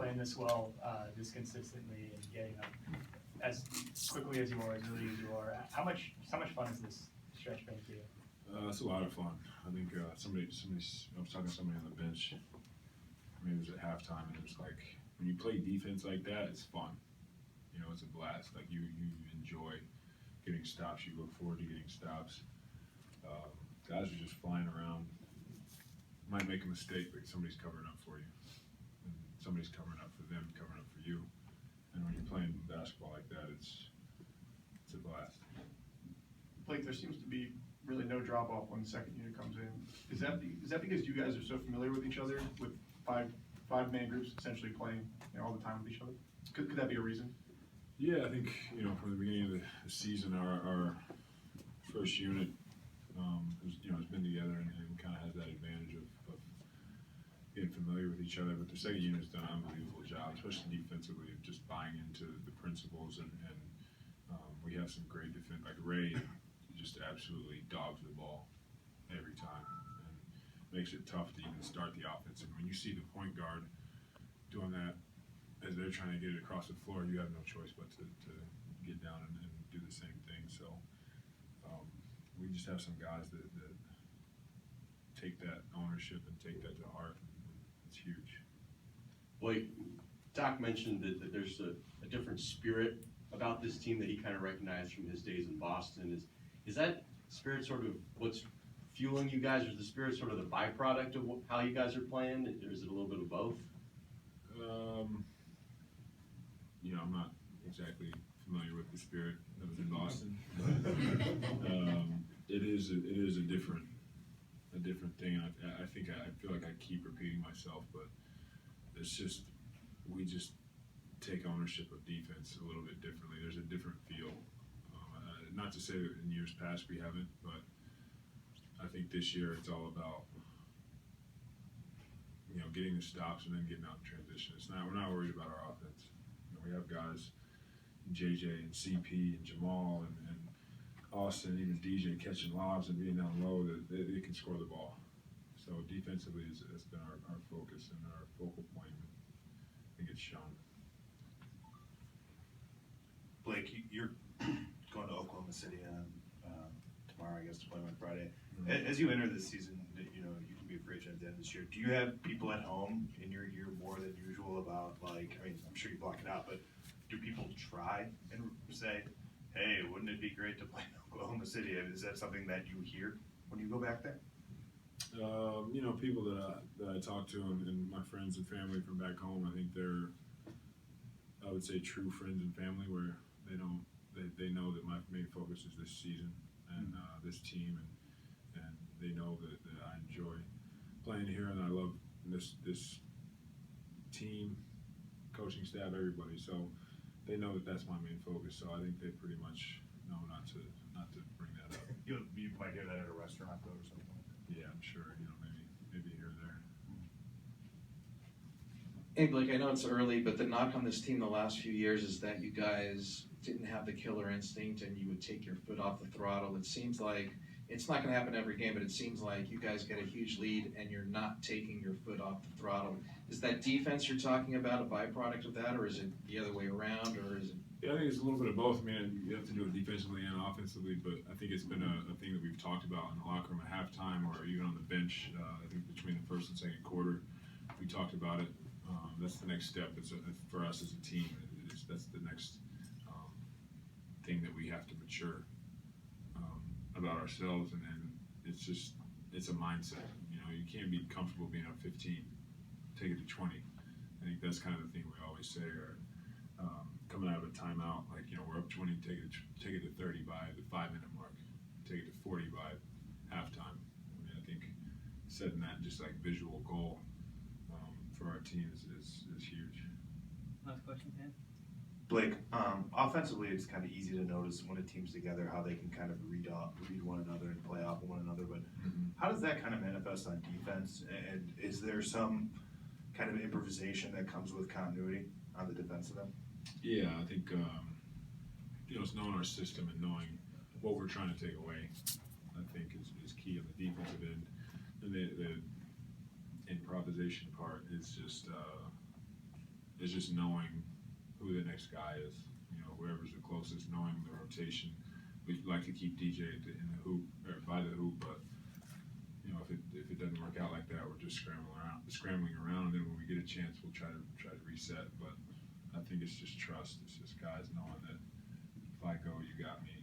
playing this well, this consistently, and getting up as quickly as you are, as early as you are. How much fun is this stretch been for you? It's a lot of fun. I think I was talking to somebody on the bench. Maybe it was at halftime, and it was like when you play defense like that, it's fun. You know, it's a blast. Like you enjoy getting stops. You look forward to getting stops. Guys are just flying around. Might make a mistake, but somebody's covering up for you. And somebody's covering up for them, covering up for you. And when you're playing basketball like that, it's a blast. Blake, there seems to be really no drop off when the second unit comes in. Is that because you guys are so familiar with each other, with five man groups essentially playing all the time with each other? Could that be a reason? Yeah, I think from the beginning of the season, our first unit has been together and kind of has that advantage of getting familiar with each other. But the second unit has done an unbelievable job, especially defensively, of just buying into the principles and we have some great defense. Like Ray just absolutely dogs the ball every time and makes it tough to even start the offense. And when you see the point guard doing that as they're trying to get it across the floor, you have no choice but to get down and do the same thing. So we just have some guys that take that ownership and take that to heart. It's huge. Blake, Doc mentioned that there's a different spirit about this team that he kind of recognized from his days in Boston. Is that spirit sort of what's fueling you guys, or is the spirit sort of the byproduct of how you guys are playing, or is it a little bit of both? I'm not exactly familiar with the spirit that was in Boston, but it is a different thing. I think I feel like I keep repeating myself, but it's just we just take ownership of defense a little bit differently. There's a different feel. Not to say that in years past we haven't, but I think this year it's all about getting the stops and then getting out in transition. We're not worried about our offense. We have guys, JJ and CP and Jamal and Austin, even DJ catching lobs and being down low that they can score the ball. So defensively has been our focus and our focal point. I think it's shown. Blake, you're going to Oklahoma City tomorrow, I guess, to play on Friday. Mm-hmm. As you enter this season, you can be a free agent at the end of this year. Do you have people at home in your ear more than usual about, I'm sure you block it out, but do people try and say, hey, wouldn't it be great to play in Oklahoma City? Is that something that you hear when you go back there? People that I talk to and my friends and family from back home, I think they're, I would say, true friends and family where they know that my main focus is this season and this team, and they know that I enjoy playing here and I love this team, coaching staff, everybody. So they know that that's my main focus. So I think they pretty much know not to bring that up. You might hear that at a restaurant though or something. Yeah, I'm sure. Maybe here or there. Hey Blake, I know it's early, but the knock on this team the last few years is that you guys didn't have the killer instinct and you would take your foot off the throttle. It seems like it's not going to happen every game, but it seems like you guys get a huge lead and you're not taking your foot off the throttle. Is that defense you're talking about a byproduct of that, or is it the other way around, or is it? Yeah, I think it's a little bit of both. I mean, you have to do it defensively and offensively, but I think it's been a thing that we've talked about in the locker room at halftime or even on the bench. I think between the first and second quarter, we talked about it. That's the next step. It's for us as a team. That's the next thing that we have to mature about ourselves, and it's a mindset. You can't be comfortable being up 15. Take it to 20. I think that's kind of the thing we always say. Or coming out of a timeout, we're up 20, take it to 30 by the 5-minute mark, take it to 40 by halftime. I think setting that just visual goal for our team is huge. Last question, Dan. Blake, offensively, it's kind of easy to notice when a team's together how they can kind of read one another and play off of one another. But how does that kind of manifest on defense? And is there some kind of improvisation that comes with continuity on the defensive end? Yeah, I think it's knowing our system and knowing what we're trying to take away. I think is key on the defensive end, and the improvisation part is just it's just knowing who the next guy is. You know, whoever's the closest, knowing the rotation. We like to keep DJ in the hoop or by the hoop, but you know, if it doesn't work out like that, we're just scrambling around, and then when we get a chance, we'll try to reset. But I think it's just trust. It's just guys knowing that if I go, you got me.